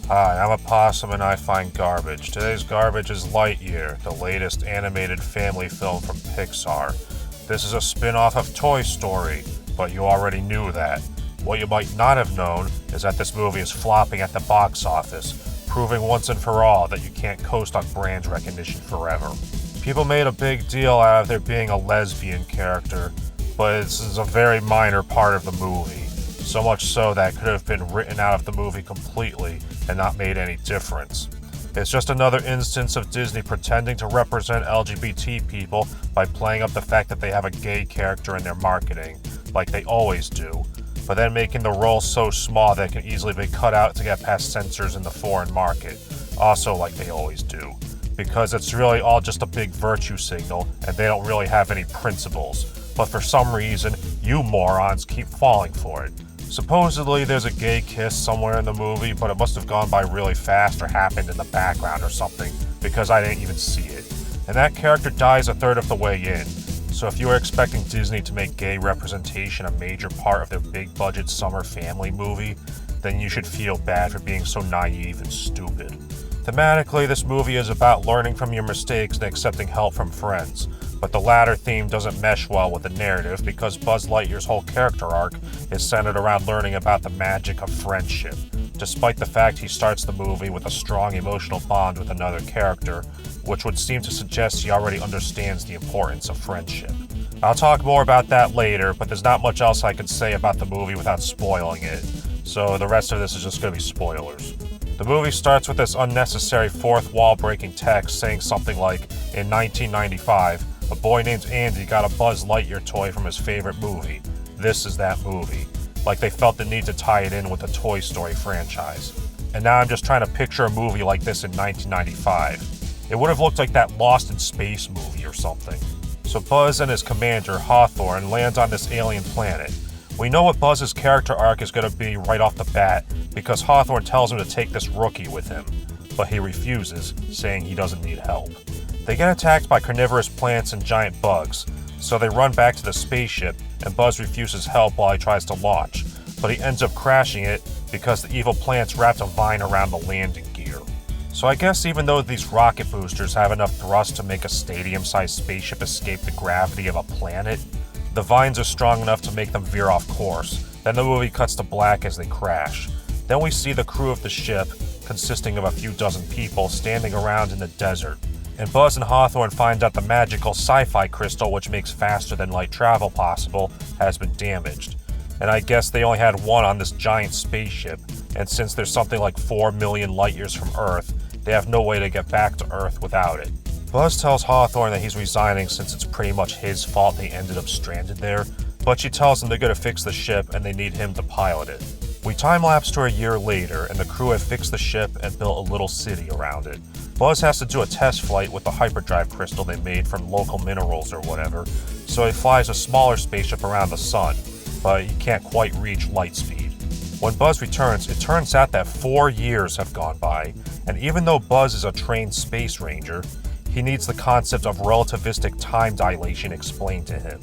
Hi, I'm a Possum and I find garbage. Today's garbage is Lightyear, the latest animated family film from Pixar. This is a spin-off of Toy Story, but you already knew that. What you might not have known is that this movie is flopping at the box office, proving once and for all that you can't coast on brand recognition forever. People made a big deal out of there being a lesbian character, but this is a very minor part of the movie. So much so that it could have been written out of the movie completely and not made any difference. It's just another instance of Disney pretending to represent LGBT people by playing up the fact that they have a gay character in their marketing, like they always do, but then making the role so small that it can easily be cut out to get past censors in the foreign market, also like they always do, because it's really all just a big virtue signal and they don't really have any principles, but for some reason, you morons keep falling for it. Supposedly, there's a gay kiss somewhere in the movie, but it must have gone by really fast or happened in the background or something, because I didn't even see it. And that character dies a third of the way in, so if you were expecting Disney to make gay representation a major part of their big-budget summer family movie, then you should feel bad for being so naive and stupid. Thematically, this movie is about learning from your mistakes and accepting help from friends, but the latter theme doesn't mesh well with the narrative because Buzz Lightyear's whole character arc is centered around learning about the magic of friendship, despite the fact he starts the movie with a strong emotional bond with another character, which would seem to suggest he already understands the importance of friendship. I'll talk more about that later, but there's not much else I can say about the movie without spoiling it, so the rest of this is just going to be spoilers. The movie starts with this unnecessary fourth wall-breaking text saying something like, in 1995, a boy named Andy got a Buzz Lightyear toy from his favorite movie. This is that movie. Like they felt the need to tie it in with the Toy Story franchise. And now I'm just trying to picture a movie like this in 1995. It would have looked like that Lost in Space movie or something. So Buzz and his commander, Hawthorne, lands on this alien planet. We know what Buzz's character arc is going to be right off the bat because Hawthorne tells him to take this rookie with him, but he refuses, saying he doesn't need help. They get attacked by carnivorous plants and giant bugs, so they run back to the spaceship, and Buzz refuses help while he tries to launch, but he ends up crashing it because the evil plants wrapped a vine around the landing gear. So I guess even though these rocket boosters have enough thrust to make a stadium-sized spaceship escape the gravity of a planet, the vines are strong enough to make them veer off course. Then the movie cuts to black as they crash. Then we see the crew of the ship, consisting of a few dozen people, standing around in the desert. And Buzz and Hawthorne find out the magical sci-fi crystal, which makes faster-than-light travel possible, has been damaged. And I guess they only had one on this giant spaceship, and since there's something like 4 million light years from Earth, they have no way to get back to Earth without it. Buzz tells Hawthorne that he's resigning since it's pretty much his fault they ended up stranded there, but she tells him they're going to fix the ship and they need him to pilot it. We time-lapse to a year later, and the crew have fixed the ship and built a little city around it. Buzz has to do a test flight with the hyperdrive crystal they made from local minerals or whatever, so he flies a smaller spaceship around the sun, but he can't quite reach light speed. When Buzz returns, it turns out that 4 years have gone by, and even though Buzz is a trained space ranger, he needs the concept of relativistic time dilation explained to him.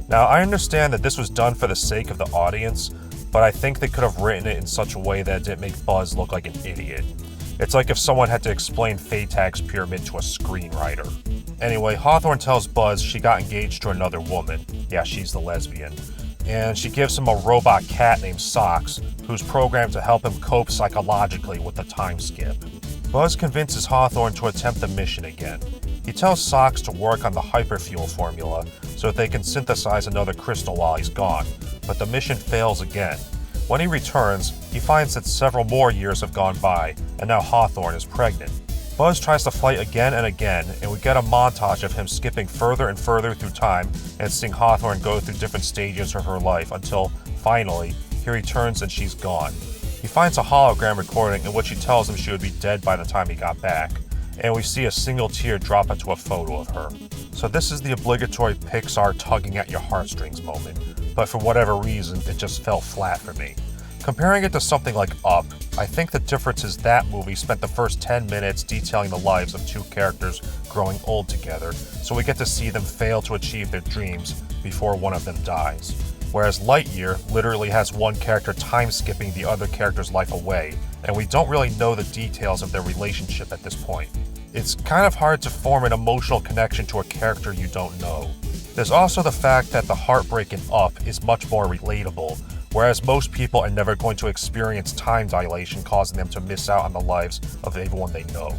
Now, I understand that this was done for the sake of the audience, but I think they could have written it in such a way that it didn't make Buzz look like an idiot. It's like if someone had to explain Phaytag's pyramid to a screenwriter. Anyway, Hawthorne tells Buzz she got engaged to another woman. Yeah, she's the lesbian. And she gives him a robot cat named Socks, who's programmed to help him cope psychologically with the time skip. Buzz convinces Hawthorne to attempt the mission again. He tells Socks to work on the hyperfuel formula so that they can synthesize another crystal while he's gone, but the mission fails again. When he returns, he finds that several more years have gone by, and now Hawthorne is pregnant. Buzz tries to fight again and again, and we get a montage of him skipping further and further through time and seeing Hawthorne go through different stages of her life until, finally, he returns and she's gone. He finds a hologram recording in which he tells him she would be dead by the time he got back, and we see a single tear drop into a photo of her. So this is the obligatory Pixar tugging at your heartstrings moment, but for whatever reason, it just fell flat for me. Comparing it to something like Up, I think the difference is that movie spent the first 10 minutes detailing the lives of two characters growing old together, so we get to see them fail to achieve their dreams before one of them dies. whereas Lightyear literally has one character time-skipping the other character's life away, and we don't really know the details of their relationship at this point. It's kind of hard to form an emotional connection to a character you don't know. There's also the fact that the heartbreak in Up is much more relatable, whereas most people are never going to experience time dilation causing them to miss out on the lives of everyone they know.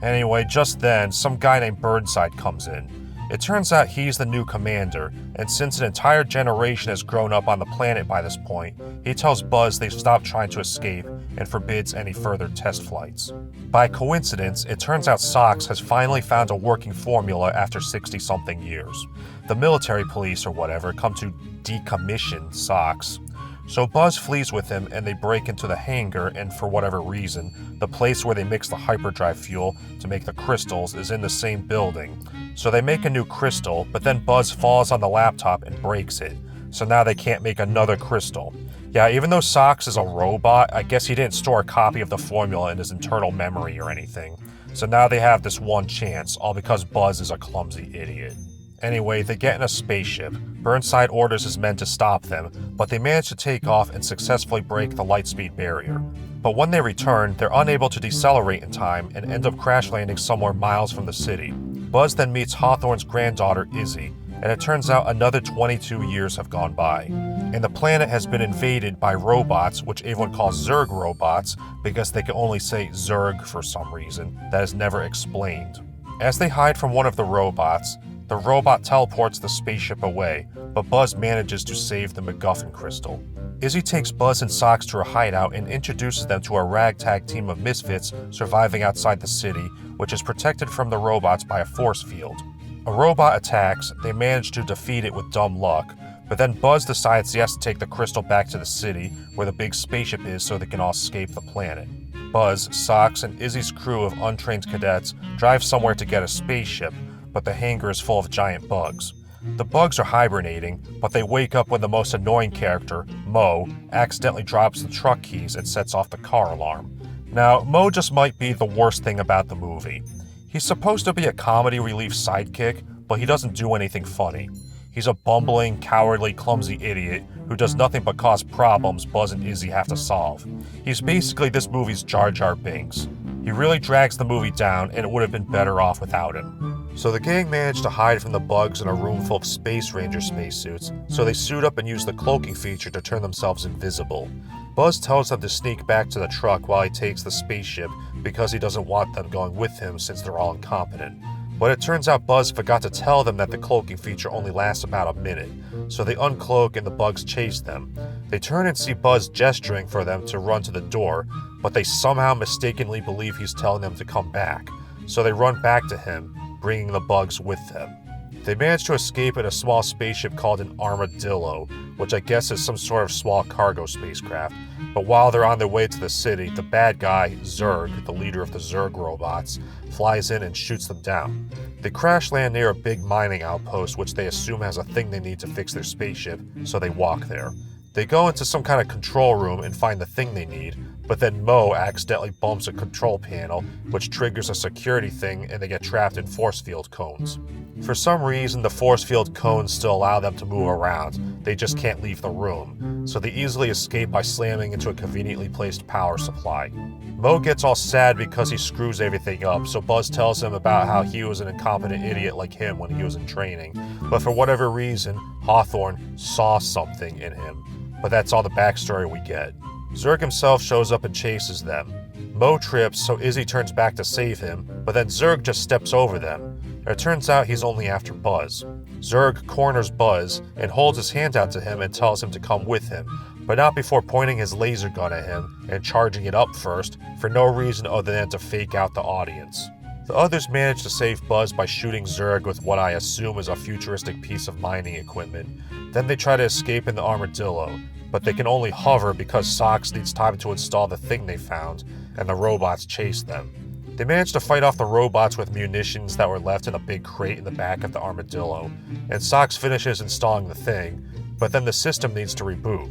Anyway, just then, some guy named Burnside comes in. It turns out he's the new commander, and since an entire generation has grown up on the planet by this point, he tells Buzz they've stopped trying to escape and forbids any further test flights. By coincidence, it turns out Socks has finally found a working formula after 60-something years. The military police or whatever come to decommission Socks. So Buzz flees with him and they break into the hangar, and for whatever reason, the place where they mix the hyperdrive fuel to make the crystals is in the same building. So they make a new crystal, but then Buzz falls on the laptop and breaks it. So now they can't make another crystal. Yeah, even though Socks is a robot, I guess he didn't store a copy of the formula in his internal memory or anything. So now they have this one chance, all because Buzz is a clumsy idiot. Anyway, they get in a spaceship. Burnside orders his men to stop them, but they manage to take off and successfully break the lightspeed barrier. But when they return, they're unable to decelerate in time and end up crash landing somewhere miles from the city. Buzz then meets Hawthorne's granddaughter, Izzy, and it turns out another 22 years have gone by. And the planet has been invaded by robots, which everyone calls Zurg robots, because they can only say Zurg for some reason that is never explained. As they hide from one of the robots, the robot teleports the spaceship away, but Buzz manages to save the MacGuffin crystal. Izzy takes Buzz and Socks to a hideout and introduces them to a ragtag team of misfits surviving outside the city, which is protected from the robots by a force field. A robot attacks, they manage to defeat it with dumb luck, but then Buzz decides he has to take the crystal back to the city where the big spaceship is so they can all escape the planet. Buzz, Socks, and Izzy's crew of untrained cadets drive somewhere to get a spaceship, but the hangar is full of giant bugs. The bugs are hibernating, but they wake up when the most annoying character, Mo, accidentally drops the truck keys and sets off the car alarm. Now, Mo just might be the worst thing about the movie. He's supposed to be a comedy relief sidekick, but he doesn't do anything funny. He's a bumbling, cowardly, clumsy idiot who does nothing but cause problems Buzz and Izzy have to solve. He's basically this movie's Jar Jar Binks. He really drags the movie down, and it would have been better off without him. So the gang managed to hide from the bugs in a room full of Space Ranger spacesuits, so they suit up and use the cloaking feature to turn themselves invisible. Buzz tells them to sneak back to the truck while he takes the spaceship because he doesn't want them going with him since they're all incompetent. But it turns out Buzz forgot to tell them that the cloaking feature only lasts about a minute, so they uncloak and the bugs chase them. They turn and see Buzz gesturing for them to run to the door, but they somehow mistakenly believe he's telling them to come back, so they run back to him, bringing the bugs with them. They manage to escape in a small spaceship called an armadillo, which I guess is some sort of small cargo spacecraft, but while they're on their way to the city, the bad guy, Zurg, the leader of the Zurg robots, flies in and shoots them down. They crash land near a big mining outpost which they assume has a thing they need to fix their spaceship, so they walk there. They go into some kind of control room and find the thing they need, but then Mo accidentally bumps a control panel, which triggers a security thing and they get trapped in force field cones. For some reason, the force field cones still allow them to move around, they just can't leave the room, so they easily escape by slamming into a conveniently placed power supply. Mo gets all sad because he screws everything up, so Buzz tells him about how he was an incompetent idiot like him when he was in training, but for whatever reason, Hawthorne saw something in him. But that's all the backstory we get. Zurg himself shows up and chases them. Mo trips, so Izzy turns back to save him, but then Zurg just steps over them. And it turns out he's only after Buzz. Zurg corners Buzz and holds his hand out to him and tells him to come with him, but not before pointing his laser gun at him and charging it up first, for no reason other than to fake out the audience. The others manage to save Buzz by shooting Zurg with what I assume is a futuristic piece of mining equipment. Then they try to escape in the armadillo, but they can only hover because Socks needs time to install the thing they found, and the robots chase them. They manage to fight off the robots with munitions that were left in a big crate in the back of the armadillo, and Socks finishes installing the thing, but then the system needs to reboot.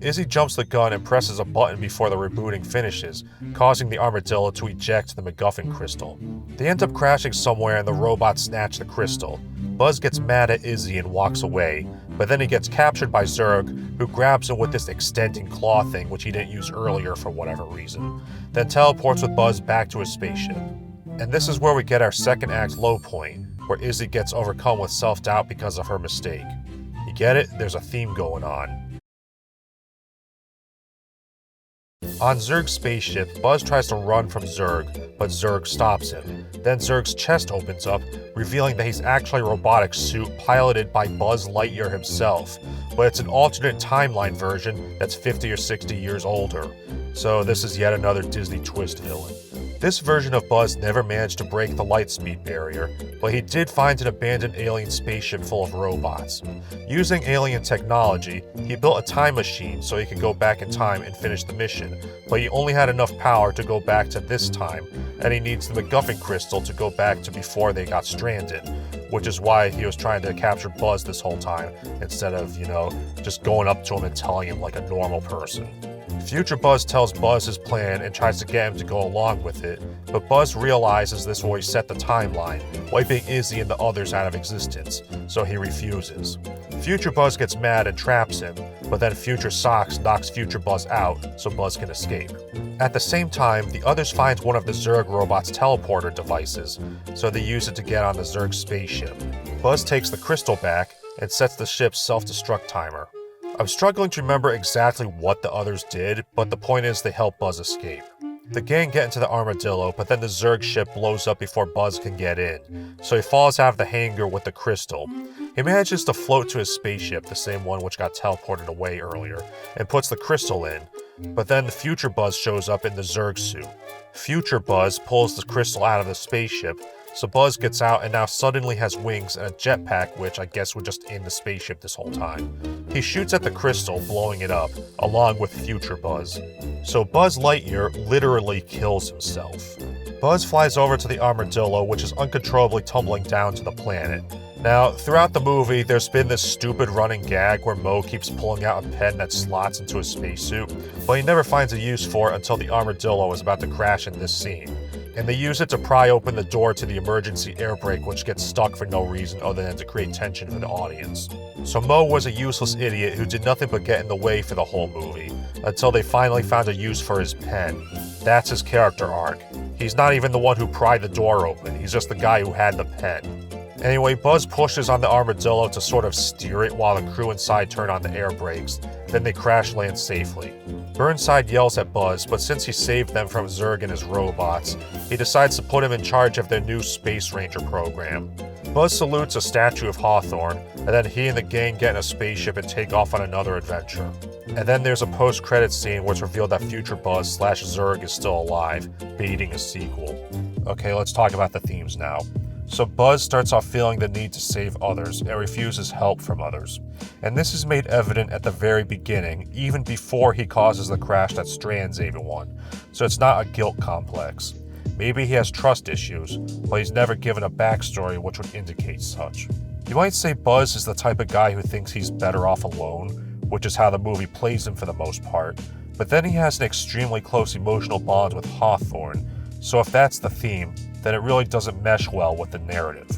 Izzy jumps the gun and presses a button before the rebooting finishes, causing the armadillo to eject the MacGuffin crystal. They end up crashing somewhere and the robots snatch the crystal. Buzz gets mad at Izzy and walks away, but then he gets captured by Zurg, who grabs him with this extending claw thing which he didn't use earlier for whatever reason, then teleports with Buzz back to his spaceship. And this is where we get our second act low point, where Izzy gets overcome with self-doubt because of her mistake. You get it? There's a theme going on. On Zurg's spaceship, Buzz tries to run from Zurg, but Zurg stops him. Then Zurg's chest opens up, revealing that he's actually a robotic suit piloted by Buzz Lightyear himself, but it's an alternate timeline version that's 50 or 60 years older. So this is yet another Disney twist villain. This version of Buzz never managed to break the light speed barrier, but he did find an abandoned alien spaceship full of robots. Using alien technology, he built a time machine so he could go back in time and finish the mission, but he only had enough power to go back to this time, and he needs the MacGuffin crystal to go back to before they got stranded, which is why he was trying to capture Buzz this whole time, instead of, just going up to him and telling him like a normal person. Future Buzz tells Buzz his plan and tries to get him to go along with it, but Buzz realizes this will reset the timeline, wiping Izzy and the others out of existence, so he refuses. Future Buzz gets mad and traps him, but then Future Socks knocks Future Buzz out so Buzz can escape. At the same time, the others find one of the Zurg robot's teleporter devices, so they use it to get on the Zurg spaceship. Buzz takes the crystal back and sets the ship's self-destruct timer. I'm struggling to remember exactly what the others did, but the point is they help Buzz escape. The gang get into the armadillo, but then the Zurg ship blows up before Buzz can get in, so he falls out of the hangar with the crystal. He manages to float to his spaceship, the same one which got teleported away earlier, and puts the crystal in, but then the Future Buzz shows up in the Zurg suit. Future Buzz pulls the crystal out of the spaceship, so Buzz gets out and now suddenly has wings and a jetpack, which I guess was just in the spaceship this whole time. He shoots at the crystal, blowing it up, along with Future Buzz. So Buzz Lightyear literally kills himself. Buzz flies over to the armadillo, which is uncontrollably tumbling down to the planet. Now, throughout the movie, there's been this stupid running gag where Mo keeps pulling out a pen that slots into a spacesuit, but he never finds a use for it until the armadillo is about to crash in this scene. And they use it to pry open the door to the emergency air brake, which gets stuck for no reason other than to create tension for the audience. So Mo was a useless idiot who did nothing but get in the way for the whole movie, until they finally found a use for his pen. That's his character arc. He's not even the one who pried the door open, he's just the guy who had the pen. Anyway, Buzz pushes on the armadillo to sort of steer it while the crew inside turn on the air brakes, then they crash land safely. Burnside yells at Buzz, but since he saved them from Zurg and his robots, he decides to put him in charge of their new Space Ranger program. Buzz salutes a statue of Hawthorne, and then he and the gang get in a spaceship and take off on another adventure. And then there's a post-credits scene where it's revealed that Future Buzz / Zurg is still alive, baiting a sequel. Okay, let's talk about the themes now. So Buzz starts off feeling the need to save others and refuses help from others. And this is made evident at the very beginning, even before he causes the crash that strands everyone. So it's not a guilt complex. Maybe he has trust issues, but he's never given a backstory which would indicate such. You might say Buzz is the type of guy who thinks he's better off alone, which is how the movie plays him for the most part, but then he has an extremely close emotional bond with Hawthorne, so if that's the theme, then it really doesn't mesh well with the narrative.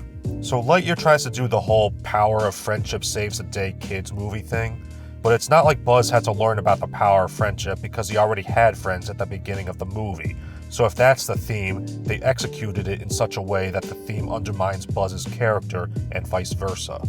So Lightyear tries to do the whole power of friendship saves the day kids movie thing, but it's not like Buzz had to learn about the power of friendship because he already had friends at the beginning of the movie. So if that's the theme, they executed it in such a way that the theme undermines Buzz's character and vice versa.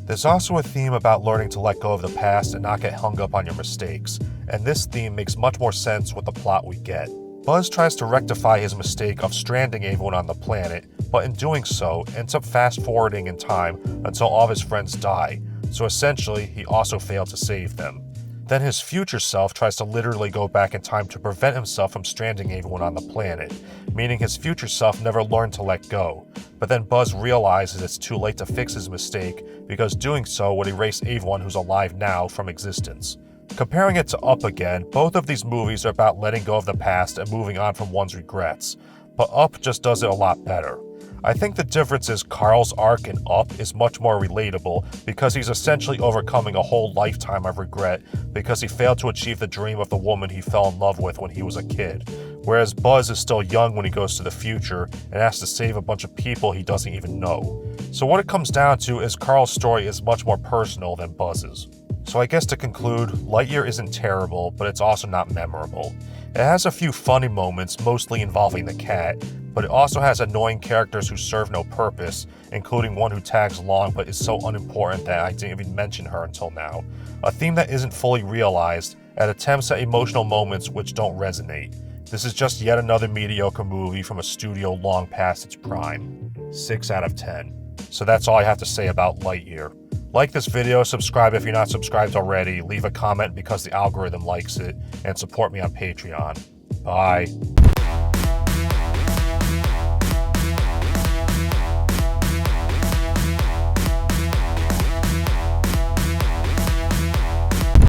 There's also a theme about learning to let go of the past and not get hung up on your mistakes, and this theme makes much more sense with the plot we get. Buzz tries to rectify his mistake of stranding everyone on the planet, but in doing so, ends up fast-forwarding in time until all of his friends die, so essentially, he also failed to save them. Then his future self tries to literally go back in time to prevent himself from stranding everyone on the planet, meaning his future self never learned to let go. But then Buzz realizes it's too late to fix his mistake because doing so would erase everyone who's alive now from existence. Comparing it to Up again, both of these movies are about letting go of the past and moving on from one's regrets, but Up just does it a lot better. I think the difference is Carl's arc in Up is much more relatable because he's essentially overcoming a whole lifetime of regret because he failed to achieve the dream of the woman he fell in love with when he was a kid. Whereas Buzz is still young when he goes to the future and has to save a bunch of people he doesn't even know. So what it comes down to is Carl's story is much more personal than Buzz's. So I guess to conclude, Lightyear isn't terrible, but it's also not memorable. It has a few funny moments, mostly involving the cat, but it also has annoying characters who serve no purpose, including one who tags along but is so unimportant that I didn't even mention her until now. A theme that isn't fully realized, and attempts at emotional moments which don't resonate. This is just yet another mediocre movie from a studio long past its prime. 6 out of 10. So that's all I have to say about Lightyear. Like this video, subscribe if you're not subscribed already, leave a comment because the algorithm likes it, and support me on Patreon. Bye.